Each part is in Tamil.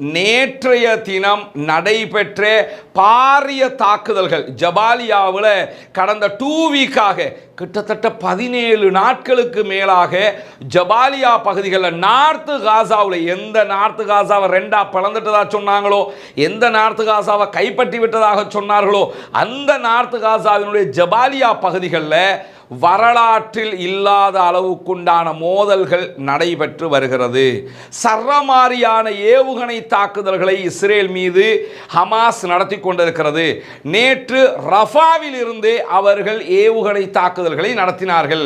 நேற்றைய தினம் நடைபெற்ற பாரிய தாக்குதல்கள் ஜபாலியாவில் கடந்த 2 வீக்காக கிட்டத்தட்ட 17 நாட்களுக்கு மேலாக ஜபாலியா பகுதிகளில் நார்த்து காசாவில் எந்த நார்த்து காசாவை ரெண்டா பிளந்துட்டதாக சொன்னாங்களோ, எந்த நார்த்து காசாவை கைப்பற்றி விட்டதாக சொன்னார்களோ, அந்த நார்த்து காசாவினுடைய ஜபாலியா பகுதிகளில் வரலாற்றில் இல்லாத அளவுக்குண்டான மோதல்கள் நடைபெற்று வருகிறது. சரமாரியான ஏவுகணை தாக்குதல்களை இஸ்ரேல் மீது ஹமாஸ் நடத்தி கொண்டிருக்கிறது. நேற்று ரஃபாவில் இருந்தே அவர்கள் ஏவுகணை தாக்குதல்களை நடத்தினார்கள்.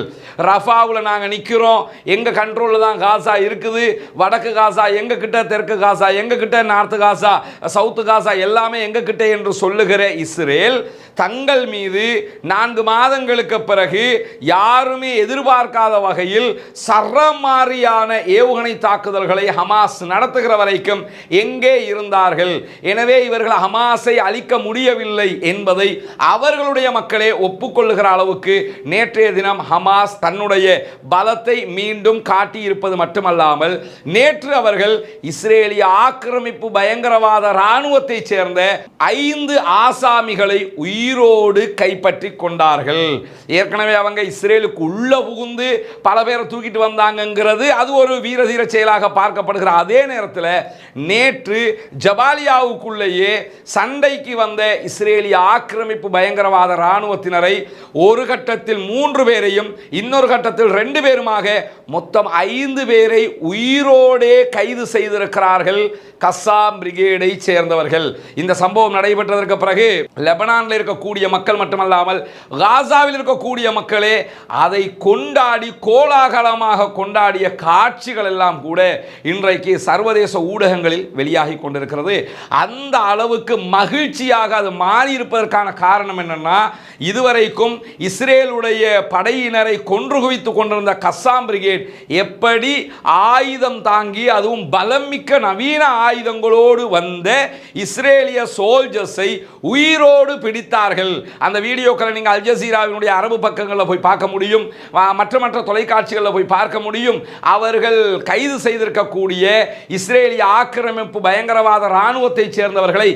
ரஃபாவில் நாங்கள் நிற்கிறோம், எங்கள் கண்ட்ரோலில் தான் காசா இருக்குது, வடக்கு காசா எங்கள் கிட்ட, தெற்கு காசா எங்கள் கிட்ட, நார்த்து காசா சவுத்து காசா எல்லாமே எங்கள் கிட்ட என்று சொல்லுகிற இஸ்ரேல் தங்கள் மீது 4 மாதங்களுக்கு பிறகு யாருமே எதிர்பார்க்காத வகையில் சரமாரியான ஏவுகணை தாக்குதல்களை ஹமாஸ் நடத்துகிற வரைக்கும் எங்கே இருந்தார்கள். எனவே இவர்கள் ஹமாஸை அழிக்க முடியவில்லை என்பதை அவர்களுடைய மக்களே ஒப்புக்கொள்ளுகிற அளவுக்கு நேற்றைய தினம் ஹமாஸ் தன்னுடைய பலத்தை மீண்டும் காட்டியிருப்பது மட்டுமல்லாமல், நேற்று அவர்கள் இஸ்ரேலிய ஆக்கிரமிப்பு பயங்கரவாத இராணுவத்தை சேர்ந்த 5 ஆசாமிகளை உயிரோடு கைப்பற்றி கொண்டார்கள். ஏற்கனவே அவங்க இஸ்ரேலுக்கு உள்ள புகுந்து பல பேரை தூக்கிட்டு வந்தாங்கிறது அது ஒரு வீரதீர செயலாக பார்க்கப்படுகிற அதே நேரத்தில் நேற்று ஜபாலியாவுக்குள்ளேயே சண்டைக்கு வந்த இஸ்ரேலிய ஆக்கிரமிப்பு பயங்கரவாத இராணுவத்தினரை ஒரு கட்டத்தில் 3 பேரையும் இன்னொரு கட்டத்தில் 2 பேருமாக மொத்தம் 5 பேரை உயிரோடே கைது செய்திருக்கிறார்கள் கஸ்ஸாம் பிரிகேடை சேர்ந்தவர்கள். இந்த சம்பவம் நடைபெற்றதற்கு பிறகு லெபனானில் இருக்கக்கூடிய மக்கள் மட்டுமல்லாமல் காசாவில் இருக்கக்கூடிய மக்களே அதை கொண்டாடி கோலாகலமாக கொண்டாடிய காட்சிகள் எல்லாம் கூட இன்றைக்கு சர்வதேச ஊடகங்களில் வெளியாகி கொண்டிருக்கிறது. அந்த அளவுக்கு மகிழ்ச்சியாக அது மாறி இருப்பதற்கான காரணம் என்னன்னா, இதுவரைக்கும் இஸ்ரேலுடைய படையினரை கொன்று குவித்துக் கொண்டிருந்த கஸ்ஸாம் பிரிகேட் எப்படி ஆயுதம் தாங்கி அதுவும் பலமிக்க நவீன ஆயுதங்களோடு வந்த இஸ்ரேலிய சோல்ஜர்ஸை உயிரோடு பிடித்தார்கள். அந்த வீடியோக்களை நீங்கள் அல் ஜசீராவினுடைய அரபு பக்கங்களில் போய் பார்க்க முடியும், மற்ற தொலைக்காட்சிகளில் போய் பார்க்க முடியும். அவர்கள் கைது செய்திருக்கக்கூடிய இஸ்ரேலிய ஆக்கிரமிப்பு பயங்கரவாத இராணுவத்தை சேர்ந்தவர்களை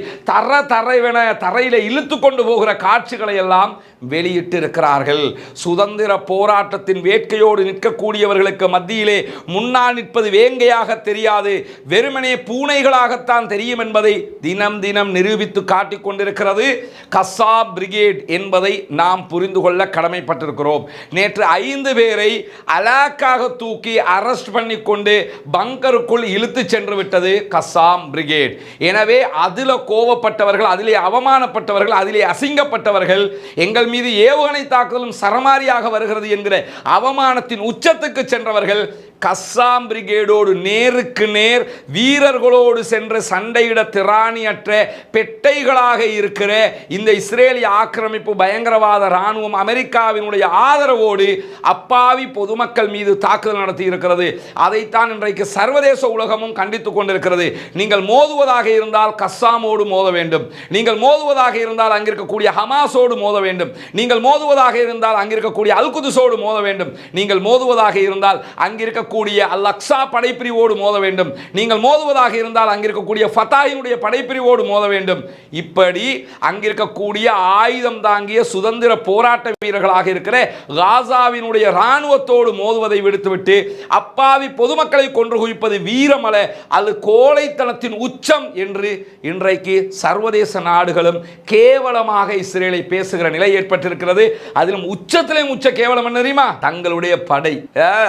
தரையில இழுத்து கொண்டு போகிற காட்சிகளை எல்லாம் வெளியிட்டு இருக்கிறார்கள். சுதந்திர போராட்டத்தின் வேட்கையோடு நிற்கக்கூடியவர்களுக்கு மத்தியிலே முன்னால் நிற்பது வேங்கையாக தெரியாது, வெறுமனே பூனைகளாகத்தான் தெரியும் என்பதை தினம் தினம் நிரூபித்து காட்டிக் கொண்டிருக்கிறது கஸ்ஸாம் பிரிகேட் என்பதை நாம் புரிந்து கொள்ள கடமைப்பட்டிருக்கிறோம். நேற்று 5 பேரை அலாக்காக தூக்கி அரெஸ்ட் பண்ணி கொண்டு பங்கருக்குள் இழுத்து சென்று விட்டது கஸ்ஸாம் பிரிகேட். எனவே அதில் கோவப்பட்டவர்கள், அதிலே அவமானப்பட்டவர்கள், அதிலே அசிங்கப்பட்டவர்கள், எங்கள் மீது ஏவுகணை தாக்குதலும் சரமாரியாக வருகிறது என்கிற அவமானத்தின் உச்சத்துக்கு சென்றவர்கள் கஸ்ஸாம் பிரிகேடோடு நேருக்கு நேர் வீரர்களோடு சென்று சண்டையிட திராணியற்ற பெட்டைகளாக இருக்கிற இந்த இஸ்ரேலிய ஆக்கிரமிப்பு பயங்கரவாத இராணுவம் அமெரிக்காவினுடைய ஆதரவோடு அப்பாவி பொதுமக்கள் மீது தாக்குதல் நடத்தி இருக்கிறது. அதைத்தான் இன்றைக்கு சர்வதேச உலகமும் கண்டித்துக் கொண்டிருக்கிறது. நீங்கள் மோதுவதாக இருந்தால் கஸ்ஸாமோடு மோத வேண்டும், நீங்கள் மோதுவதாக இருந்தால் அங்கிருக்கக்கூடிய ஹமாஸோடு மோத வேண்டும், நீங்கள் மோதுவதாக இருந்தால் அங்கிருக்கக்கூடிய அல் குதுஸோடு மோத வேண்டும், நீங்கள் மோதுவதாக இருந்தால் அங்கிருக்க அல் அக்ஸா படைப்பிரிவோடு மோத வேண்டும், நீங்கள் மோதுவதாக இருந்தால் அங்கிருக்கக்கூடிய ஃபதாயினுடைய படைப்பிரிவோடு மோத வேண்டும். இப்படி அங்கிருக்கக்கூடிய ஆயுதம் தாங்கிய சுதந்திர போராட்ட வீரர்களாக இருக்கிற காசாவினுடைய இராணுவத்தோடு மோதுவதை விடுத்துவிட்டு அப்பாவி பொதுமக்களை கொன்று குவிப்பது வீரமல, அது கோழைத்தனத்தின் உச்சம் என்று இன்றைக்கு சர்வதேச நாடுகளும் கேவலமாக இஸ்ரேலை பேசுகிற நிலை ஏற்பட்டிருக்கிறது. அதிலும் உச்சத்திலும் உச்ச கேவலம் என்ன தெரியுமா? தங்களுடைய படை.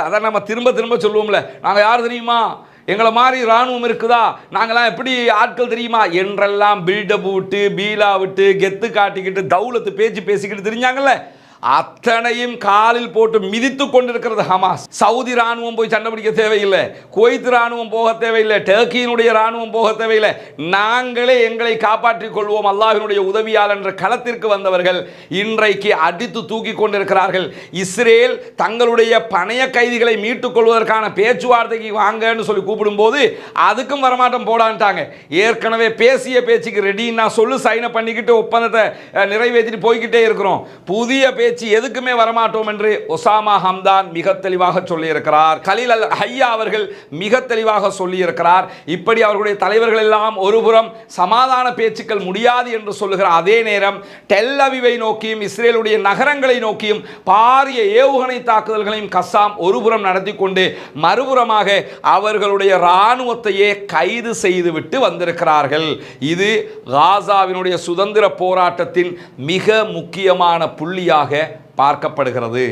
அதை நம்ம திரும்ப சொல்லுவோம்ல, நாங்க யார் தெரியுமா, எங்களை மாதிரி இராணுவம் இருக்குதா, நாங்களாம் எப்படி ஆட்கள் தெரியுமா என்றெல்லாம் பில்டப் விட்டு பீலா விட்டு கெத்து காட்டிக்கிட்டு தௌலத்து பேச்சு பேசிக்கிட்டு தெரிஞ்சாங்கல்ல, அத்தனையும் காலில் போட்டு மிதித்து கொண்டிருக்கிறது ஹமாஸ். சவுதி ராணுவம் போய் சண்டை பிடிக்க தேவையில்லை, குவைத் ராணுவம் போக தேவையில்லை, டர்க்கியினுடைய ராணுவம் போக தேவையில்லை, நாங்களே எங்களை காப்பாற்றிக் கொள்வோம் அல்லாஹ்வினுடைய உதவியால் என்ற களத்திற்கு வந்தவர்கள் இன்றைக்கு அடித்து தூக்கி கொண்டிருக்கிறார்கள். இஸ்ரேல் தங்களுடைய பணைய கைதிகளை மீட்டுக் கொள்வதற்கான பேச்சுவார்த்தைக்கு வாங்கன்னு சொல்லி கூப்பிடும்போது அதுக்கும் வரமாட்டம் போடான்ட்டாங்க. ஏற்கனவே பேசிய பேச்சுக்கு ரெடின்னா சொல்லு, சைனை பண்ணிக்கிட்டு ஒப்பந்தத்தை நிறைவேற்றிட்டு போய்கிட்டே இருக்கிறோம். புதிய பேச்சு பேச்சு எதுக்குமே வரமாட்டோம் என்று ஒசாமா ஹம்தான் மிக தெளிவாக சொல்லியிருக்கிறார். கலீல் அல் ஹையா அவர்கள் மிக தெளிவாக சொல்லியிருக்கிறார். இப்படி அவர்களுடைய தலைவர்கள் எல்லாம் ஒருபுறம் சமாதான பேச்சுக்கள் முடியாது என்று சொல்லுகிற அதே நேரம் டெல் அவிவை நோக்கியும் இஸ்ரேலுடைய நகரங்களை நோக்கியும் பாரிய ஏவுகணை தாக்குதல்களையும் கஸ்ஸாம் ஒருபுறம் நடத்தி கொண்டு மறுபுறமாக அவர்களுடைய இராணுவத்தையே கைது செய்துவிட்டு வந்திருக்கிறார்கள். இது காசாவினுடைய சுதந்திர போராட்டத்தின் மிக முக்கியமான புள்ளியாக பார்க்கப்படுகிறது.